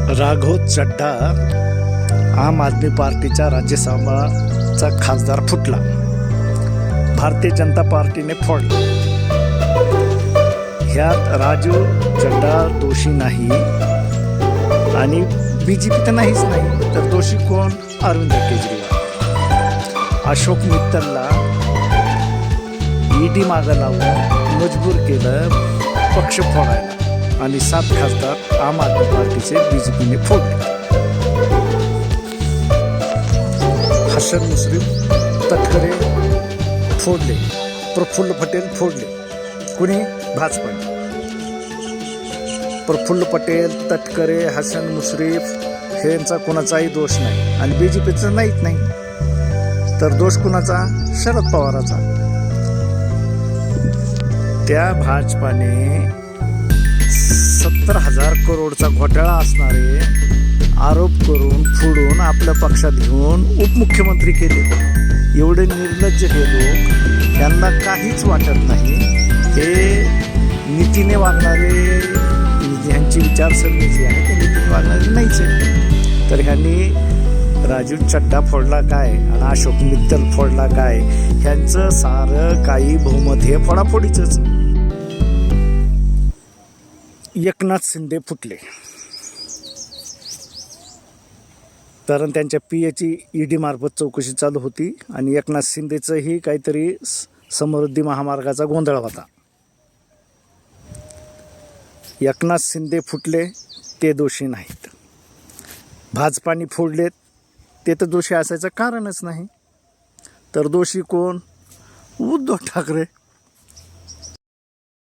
राघव चड्ढा आम आदमी पार्टीच्या राज्यसभाचा खासदार फुटला. भारतीय जनता पार्टीने फोडला. ह्यात राजू चड्ढा दोषी नाही आणि बीजेपी तर नाहीच नाही. तर दोषी कोण? अरविंद केजरीवाल. अशोक मित्तलला ईडी मागं लावून मजबूर केलं पक्ष फोडायला आणि 7 खासदार आम आदमी पार्टीचे बीजेपीने फोडले. हसन मुश्रीफ तटकरे फोडले, प्रफुल्ल पटेल फोडले. कुणी? भाजपाने. प्रफुल्ल पटेल, तटकरे, हसन मुश्रीफ यांचा कोणाचाही दोष नाही आणि बीजेपीचा नाहीच नाही. तर दोष कुणाचा? शरद पवाराचा. त्या भाजपाने 70,000 करोडचा घोटाळा असणारे आरोप करून फोडून आपल्या पक्षात घेऊन उपमुख्यमंत्री केले. एवढे निर्लज्ज हे लोक, त्यांना काहीच वाटत नाही. हे नीतीने वागणारे, ह्यांची विचारसरणी जी आहे ते नीतीने वागणारे नाहीच आहे. तर ह्यांनी राजू चड्ढा फोडला काय आणि अशोक मित्तल फोडला काय? ह्यांचं सारं काही बहुमत हे फोडाफोडीचंच. एकनाथ शिंदे फुटले, कारण त्यांच्या पीएची ईडी मार्फत चौकशी चालू होती आणि एकनाथ शिंदेचंही काहीतरी समृद्धी महामार्गाचा गोंधळ होता. एकनाथ शिंदे फुटले, ते दोषी नाहीत. भाजपाने फोडलेत, ते तर दोषी असायचं कारणच नाही. तर दोषी कोण? उद्धव ठाकरे.